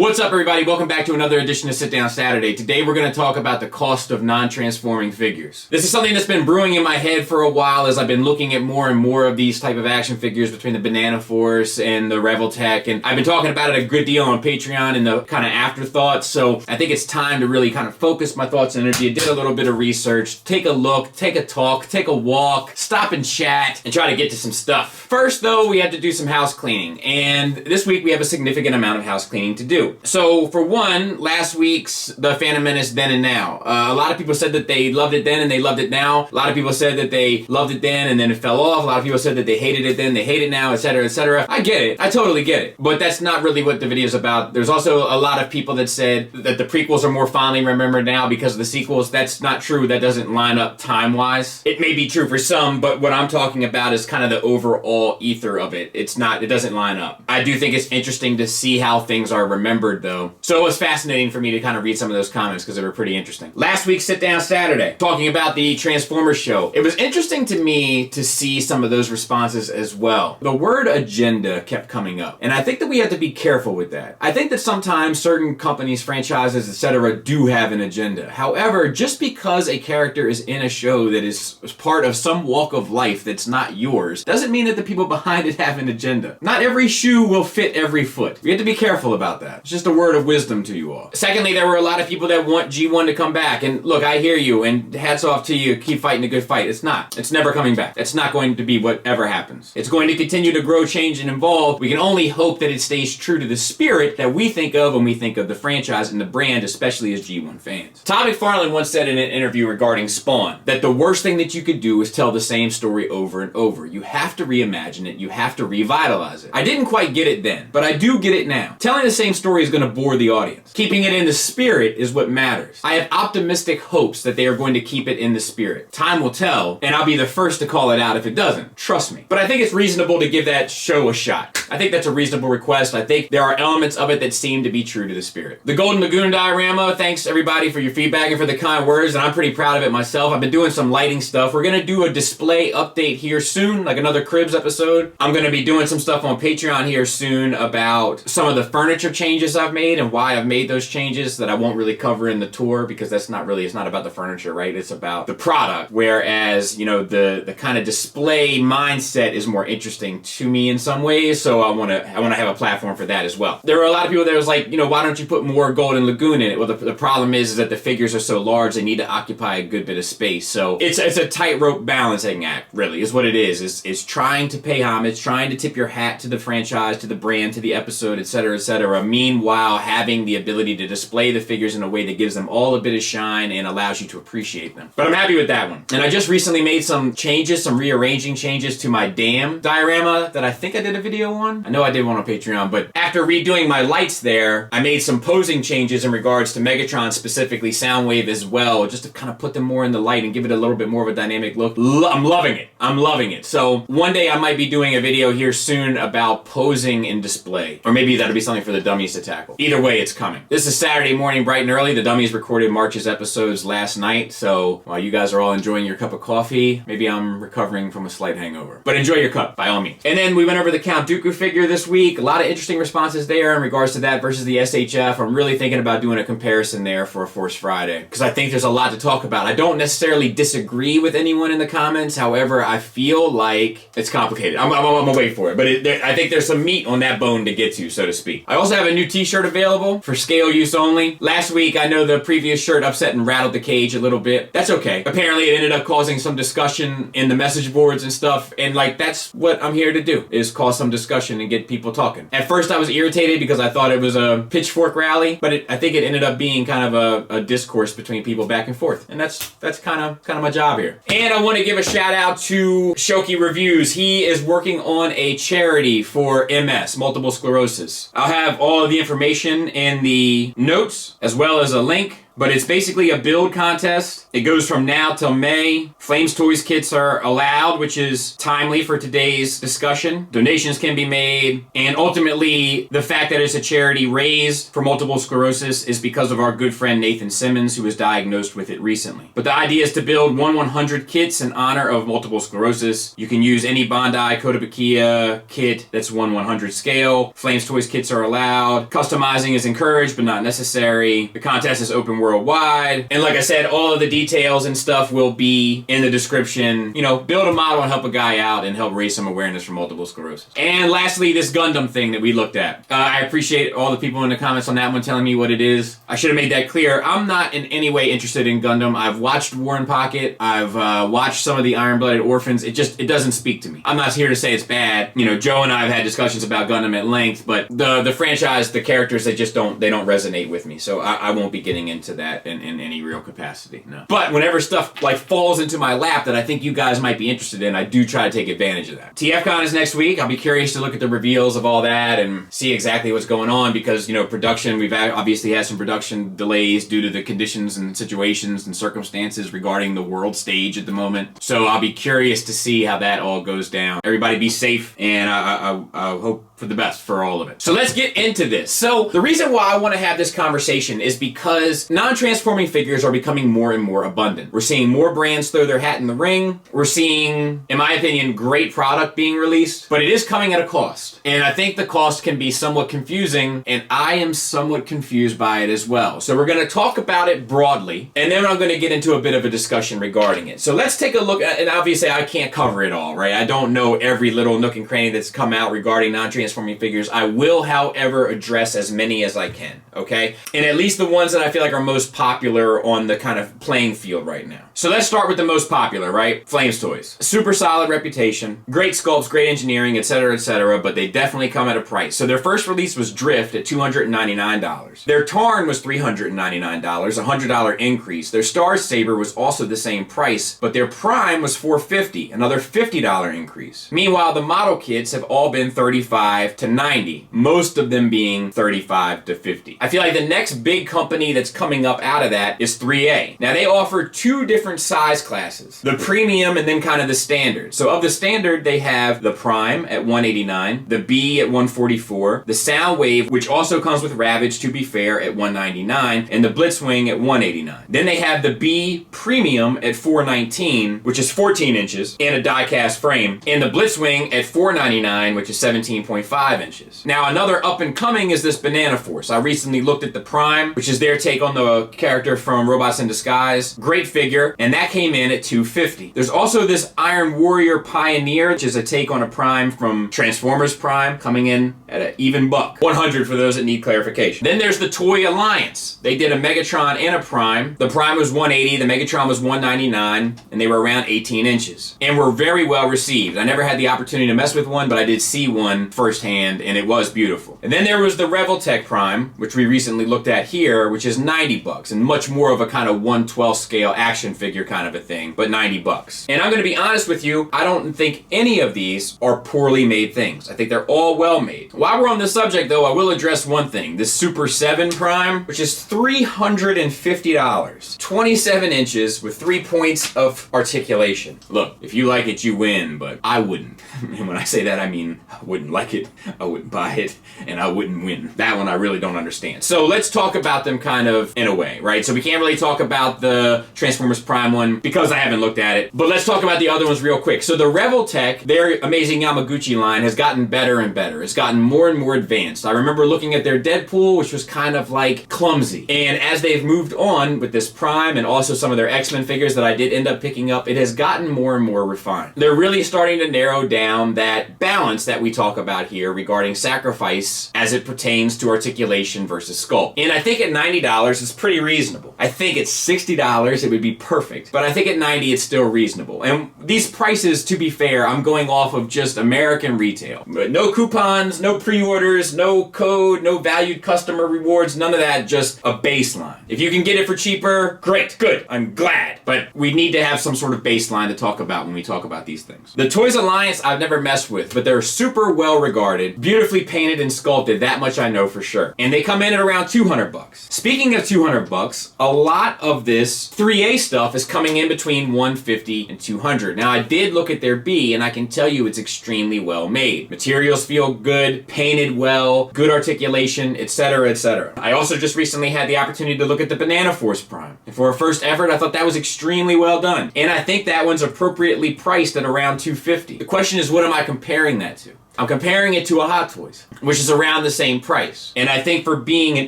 What's up, everybody? Welcome back to another edition of Sit Down Saturday. Today we're going to talk about the cost of non-transforming figures. This is something that's been brewing in my head for a while as I've been looking at more and more of these type of action figures between the Banana Force and the Revoltech, and I've been talking about it a good deal on Patreon in the kind of afterthoughts, so I think it's time to really kind of focus my thoughts and energy. I did a little bit of research, take a look, take a talk, take a walk, stop and chat, and try to get to some stuff. First, though, we had to do some house cleaning, and this week we have a significant amount of house cleaning to do. So, for one, last week's The Phantom Menace Then and Now. A lot of people said that they loved it then and they loved it now. A lot of people said that they loved it then and then it fell off. A lot of people said that they hated it then, they hate it now, etc., etc. I get it. I totally get it. But that's not really what the video is about. There's also a lot of people that said that the prequels are more fondly remembered now because of the sequels. That's not true. That doesn't line up time-wise. It may be true for some, but what I'm talking about is kind of the overall ether of it. It doesn't line up. I do think it's interesting to see how things are remembered, though. So it was fascinating for me to kind of read some of those comments because they were pretty interesting. Last week's Sit Down Saturday, talking about the Transformers show. It was interesting to me to see some of those responses as well. The word agenda kept coming up, and I think that we have to be careful with that. I think that sometimes certain companies, franchises, etc. do have an agenda. However, just because a character is in a show that is part of some walk of life that's not yours, doesn't mean that the people behind it have an agenda. Not every shoe will fit every foot. We have to be careful about that. It's just a word of wisdom to you all. Secondly, there were a lot of people that want G1 to come back, and look, I hear you, and hats off to you, keep fighting a good fight. It's not. It's never coming back. It's not going to be whatever happens. It's going to continue to grow, change, and evolve. We can only hope that it stays true to the spirit that we think of when we think of the franchise and the brand, especially as G1 fans. Todd McFarlane once said in an interview regarding Spawn that the worst thing that you could do is tell the same story over and over. You have to reimagine it. You have to revitalize it. I didn't quite get it then, but I do get it now. Telling the same story is going to bore the audience. Keeping it in the spirit is what matters. I have optimistic hopes that they are going to keep it in the spirit. Time will tell, and I'll be the first to call it out if it doesn't. Trust me. But I think it's reasonable to give that show a shot. I think that's a reasonable request. I think there are elements of it that seem to be true to the spirit. The Golden Lagoon diorama, thanks everybody for your feedback and for the kind words, and I'm pretty proud of it myself. I've been doing some lighting stuff. We're going to do a display update here soon, like another Cribs episode. I'm going to be doing some stuff on Patreon here soon about some of the furniture changes I've made and why I've made those changes that I won't really cover in the tour because it's not about the furniture, right? It's about the product. Whereas, you know, the kind of display mindset is more interesting to me in some ways, so I want to have a platform for that as well. There were a lot of people that was like, you know, why don't you put more Golden Lagoon in it? Well, the problem is that the figures are so large, they need to occupy a good bit of space. So it's a tightrope balancing act, really, is what it is. It's trying to pay homage, trying to tip your hat to the franchise, to the brand, to the episode, etc., etc. Meanwhile, having the ability to display the figures in a way that gives them all a bit of shine and allows you to appreciate them. But I'm happy with that one. And I just recently made some changes, some rearranging changes to my Damn diorama that I think I did a video on. I know I did one on Patreon, but after redoing my lights there, I made some posing changes in regards to Megatron, specifically Soundwave as well, just to kind of put them more in the light and give it a little bit more of a dynamic look. I'm loving it. I'm loving it. So one day I might be doing a video here soon about posing in display. Or maybe that'll be something for the Dummies to tackle. Either way, it's coming. This is Saturday morning, bright and early. The Dummies recorded March's episodes last night, so while you guys are all enjoying your cup of coffee, maybe I'm recovering from a slight hangover. But enjoy your cup, by all means. And then we went over the Count Dooku figure this week. A lot of interesting responses there in regards to that versus the SHF. I'm really thinking about doing a comparison there for a Force Friday, because I think there's a lot to talk about. I don't necessarily disagree with anyone in the comments. However, I feel like it's complicated. I'm gonna wait for it. But I think there's some meat on that bone to get to, so to speak. I also have a new t-shirt available for scale use only. Last week, I know the previous shirt upset and rattled the cage a little bit. That's okay. Apparently, it ended up causing some discussion in the message boards and stuff, and like, that's what I'm here to do, is cause some discussion and get people talking. At first, I was irritated because I thought it was a pitchfork rally, but I think it ended up being kind of a discourse between people back and forth, and that's kind of my job here. And I want to give a shout out to Shoky Reviews. He is working on a charity for MS, multiple sclerosis. I'll have all of the information in the notes, as well as a link But it's basically a build contest. It goes from now till May. Flames Toys kits are allowed, which is timely for today's discussion. Donations can be made. And ultimately, the fact that it's a charity raised for multiple sclerosis is because of our good friend Nathan Simmons, who was diagnosed with it recently. But the idea is to build 1/100 kits in honor of multiple sclerosis. You can use any Bandai Kotobukiya kit that's 1/100 scale. Flames Toys kits are allowed. Customizing is encouraged, but not necessary. The contest is open worldwide. And like I said, all of the details and stuff will be in the description. You know, build a model and help a guy out and help raise some awareness for multiple sclerosis. And lastly, this Gundam thing that we looked at. I appreciate all the people in the comments on that one telling me what it is. I should have made that clear. I'm not in any way interested in Gundam. I've watched War and Pocket. I've watched some of the Iron-Blooded Orphans. It doesn't speak to me. I'm not here to say it's bad. You know, Joe and I have had discussions about Gundam at length, but the franchise, the characters, they don't resonate with me. So I won't be getting into that in any real capacity. No. But whenever stuff like falls into my lap that I think you guys might be interested in, I do try to take advantage of that. TFCon is next week. I'll be curious to look at the reveals of all that and see exactly what's going on because, you know, production, we've obviously had some production delays due to the conditions and situations and circumstances regarding the world stage at the moment. So I'll be curious to see how that all goes down. Everybody be safe, and I hope for the best for all of it. So let's get into this. So the reason why I want to have this conversation is because non-transforming figures are becoming more and more abundant. We're seeing more brands throw their hat in the ring. We're seeing, in my opinion, great product being released, but it is coming at a cost. And I think the cost can be somewhat confusing, and I am somewhat confused by it as well. So we're going to talk about it broadly, and then I'm going to get into a bit of a discussion regarding it. So let's take a look at, and obviously I can't cover it all, right? I don't know every little nook and cranny that's come out regarding non-transforming figures. I will, however, address as many as I can, okay? And at least the ones that I feel like are most popular on the kind of playing field right now. So let's start with the most popular, right? Flames Toys. Super solid reputation, great sculpts, great engineering, etc., but they definitely come at a price. So their first release was Drift at $299. Their Tarn was $399, a $100 increase. Their Star Saber was also the same price, but their Prime was $450, another $50 increase. Meanwhile, the model kits have all been $35 to $90, most of them being $35 to $50. I feel like the next big company that's coming up out of that is 3A. Now they offer two different size classes, the premium and then kind of the standard. So of the standard, they have the Prime at $189, the B at $144, the Soundwave, which also comes with Ravage, to be fair, at $199, and the Blitzwing at $189. Then they have the B Premium at $419, which is 14 inches, and a die-cast frame, and the Blitzwing at $499, which is 17.5 inches. Now another up-and-coming is this Banana Force. I recently looked at the Prime, which is their take on the character from Robots in Disguise. Great figure, and that came in at $250. There's also this Iron Warrior Pioneer, which is a take on a Prime from Transformers Prime, coming in at an even buck. 100 for those that need clarification. Then there's the Toy Alliance. They did a Megatron and a Prime. The Prime was $180, the Megatron was $199, and they were around 18 inches. And were very well received. I never had the opportunity to mess with one, but I did see one firsthand, and it was beautiful. And then there was the Revoltech Prime, which we recently looked at here, which is 90 bucks, and much more of a kind of 1/12 scale action figure kind of a thing, but 90 bucks. And I'm going to be honest with you, I don't think any of these are poorly made things. I think they're all well made. While we're on the subject though, I will address one thing. This Super 7 Prime, which is $350. 27 inches with 3 points of articulation. Look, if you like it, you win, but I wouldn't. And when I say that, I mean, I wouldn't like it, I wouldn't buy it, and I wouldn't win. That one I really don't understand. So let's talk about them kind of in a way, right? So we can't really talk about the Transformers Prime one because I haven't looked at it, but let's talk about the other ones real quick. So the Revoltech, their amazing Yamaguchi line, has gotten better and better. It's gotten more and more advanced. I remember looking at their Deadpool, which was kind of like clumsy. And as they've moved on with this Prime and also some of their X-Men figures that I did end up picking up, it has gotten more and more refined. They're really starting to narrow down that balance that we talk about here regarding sacrifice as it pertains to articulation versus sculpt. And I think at $90 it's pretty reasonable. I think at $60 it would be perfect, but I think at $90 it's still reasonable. And these prices, to be fair, I'm going off of just American retail. No coupons, no pre-orders, no code, no valued customer rewards, none of that, just a baseline. If you can get it for cheaper, great, good, I'm glad. But we need to have some sort of baseline to talk about when we talk about these things. The Toys Alliance I've never messed with, but they're super well regarded, beautifully painted and sculpted, that much I know for sure. And they come in at around 200 bucks. Speaking of 200 bucks, a lot of this 3A stuff is coming in between 150 and 200. Now, I did look at their B, and I can tell you it's extremely well made. Materials feel good, painted well, good articulation, etc., etc. I also just recently had the opportunity to look at the Banana Force Prime. And for a first effort, I thought that was extremely well done. And I think that one's appropriately priced at around 250. The question is, what am I comparing that to? I'm comparing it to a Hot Toys, which is around the same price. And I think for being an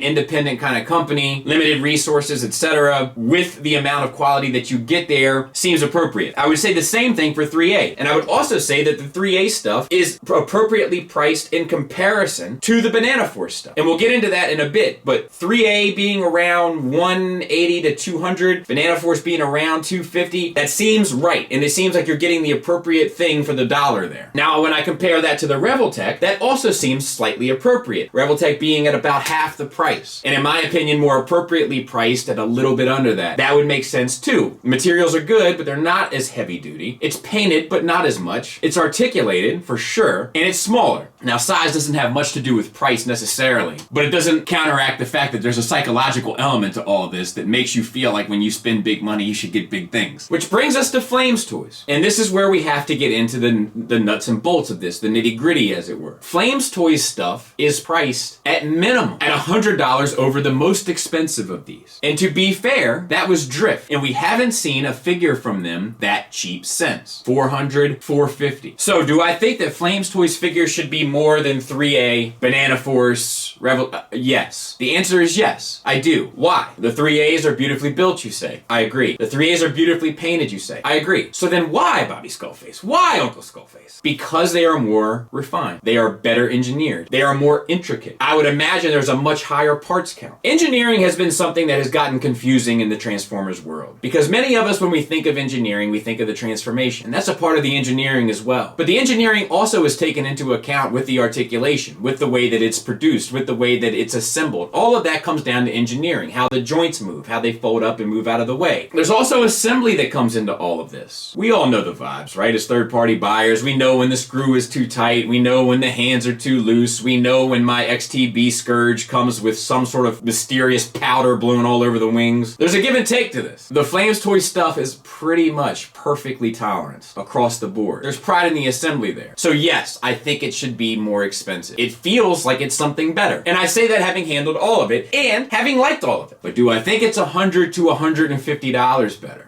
independent kind of company, limited resources, etc., with the amount of quality that you get there, seems appropriate. I would say the same thing for 3A. And I would also say that the 3A stuff is appropriately priced in comparison to the Banana Force stuff. And we'll get into that in a bit, but 3A being around 180 to 200, Banana Force being around 250, that seems right. And it seems like you're getting the appropriate thing for the dollar there. Now, when I compare that to the Revoltech, that also seems slightly appropriate. Revoltech being at about half the price. And in my opinion, more appropriately priced at a little bit under that. That would make sense too. Materials are good, but they're not as heavy duty. It's painted, but not as much. It's articulated, for sure, and it's smaller. Now, size doesn't have much to do with price necessarily, but it doesn't counteract the fact that there's a psychological element to all of this that makes you feel like when you spend big money, you should get big things. Which brings us to Flames Toys. And this is where we have to get into the nuts and bolts of this, the nitty-gritty, as it were. Flames Toys stuff is priced at minimum at $100 over the most expensive of these. And to be fair, that was Drift. And we haven't seen a figure from them that cheap since. $400, $450. So do I think that Flames Toys figures should be more than 3A, Banana Force, yes. The answer is yes, I do. Why? The 3As are beautifully built, you say. I agree. The 3As are beautifully painted, you say. I agree. So then why, Bobby Skullface? Why, Uncle Skullface? Because they are more refined. They are better engineered. They are more intricate. I would imagine there's a much higher parts count. Engineering has been something that has gotten confusing in the Transformers world. Because many of us, when we think of engineering, we think of the transformation. And that's a part of the engineering as well. But the engineering also is taken into account with the articulation, with the way that it's produced, with the way that it's assembled. All of that comes down to engineering, how the joints move, how they fold up and move out of the way. There's also assembly that comes into all of this. We all know the vibes, right? As third-party buyers, we know when the screw is too tight, we know when the hands are too loose, we know when my XTB Scourge comes with some sort of mysterious powder blown all over the wings. There's a give and take to this. The Flames Toy stuff is pretty much perfectly tolerant across the board. There's pride in the assembly there. So yes, I think it should be more expensive. It feels like it's something better. And I say that having handled all of it and having liked all of it. But do I think it's $100 to $150 better?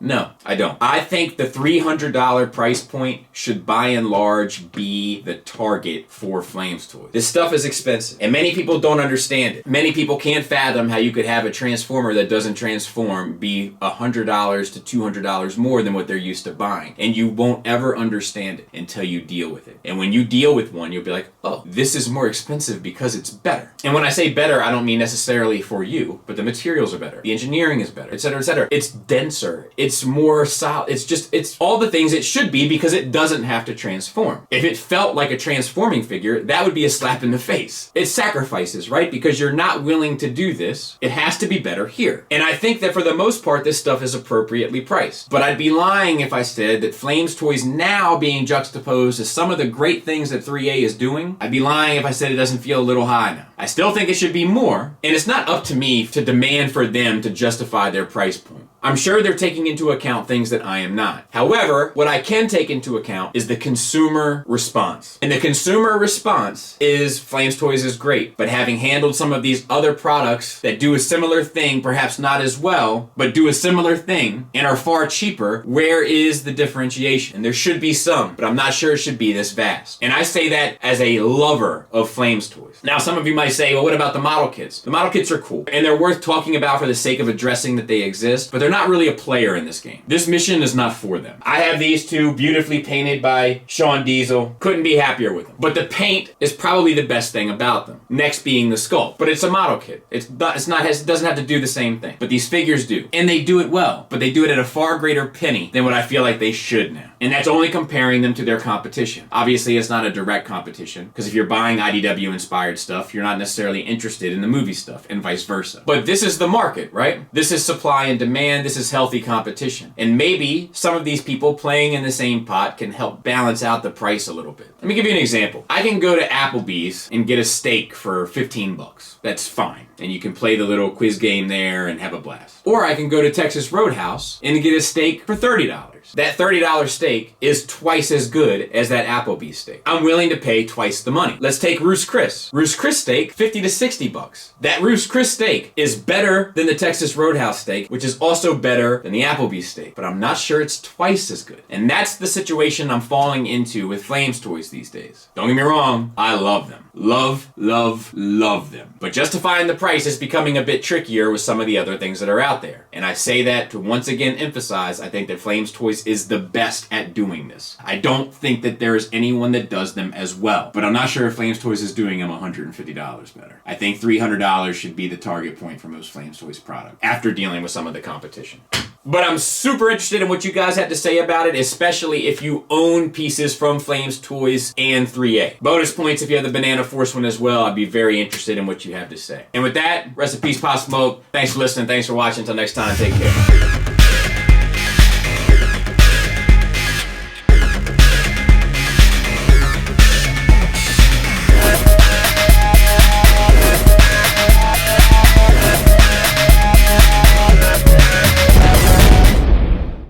No, I don't. I think the $300 price point should by and large be the target for Flames Toys. This stuff is expensive, and many people don't understand it. Many people can't fathom how you could have a Transformer that doesn't transform be $100 to $200 more than what they're used to buying. And you won't ever understand it until you deal with it. And when you deal with one, you'll be like, oh, this is more expensive because it's better. And when I say better, I don't mean necessarily for you, but the materials are better. The engineering is better, etc., etc. It's denser. It's more solid. It's all the things it should be because it doesn't have to transform. If it felt like a transforming figure, that would be a slap in the face. It's sacrifices, right? Because you're not willing to do this. It has to be better here. And I think that for the most part, this stuff is appropriately priced. But I'd be lying if I said that Flames Toys now being juxtaposed to some of the great things that 3A is doing, I'd be lying if I said it doesn't feel a little high now. I still think it should be more, and it's not up to me to demand for them to justify their price point. I'm sure they're taking into account things that I am not. However, what I can take into account is the consumer response. And the consumer response is Flames Toys is great, but having handled some of these other products that do a similar thing, perhaps not as well, but do a similar thing and are far cheaper, where is the differentiation? And there should be some, but I'm not sure it should be this vast. And I say that as a lover of Flames Toys. Now, some of you might say, well, what about the model kits? The model kits are cool, and they're worth talking about for the sake of addressing that they exist, but they're not really a player in this game. This mission is not for them. I have these two beautifully painted by Shaun Diesel. Couldn't be happier with them. But the paint is probably the best thing about them. Next being the skull. But it's a model kit. It doesn't have to do the same thing. But these figures do. And they do it well. But they do it at a far greater penny than what I feel like they should now. And that's only comparing them to their competition. Obviously, it's not a direct competition, because if you're buying IDW inspired stuff, you're not necessarily interested in the movie stuff, and vice versa. But this is the market, right? This is supply and demand, this is healthy competition. And maybe some of these people playing in the same pot can help balance out the price a little bit. Let me give you an example. I can go to Applebee's and get a steak for 15 bucks. That's fine. And you can play the little quiz game there and have a blast. Or I can go to Texas Roadhouse and get a steak for $30. That $30 steak is twice as good as that Applebee's steak. I'm willing to pay twice the money. Let's take Ruth's Chris. Ruth's Chris steak, 50 to 60 bucks. That Ruth's Chris steak is better than the Texas Roadhouse steak, which is also better than the Applebee's steak. But I'm not sure it's twice as good. And that's the situation I'm falling into with Flames toys these days. Don't get me wrong, I love them. Love, love, love them. But justifying the price is becoming a bit trickier with some of the other things that are out there. And I say that to once again emphasize, I think that Flames Toys is the best at doing this. I don't think that there is anyone that does them as well. But I'm not sure if Flames Toys is doing them $150 better. I think $300 should be the target point for most Flames Toys product after dealing with some of the competition. But I'm super interested in what you guys had to say about it, especially if you own pieces from Flames Toys and 3A. Bonus points if you have the Banana Force one as well. I'd be very interested in what you have to say. And with that, rest in peace, Pop Smoke. Thanks for listening. Thanks for watching. Until next time, take care.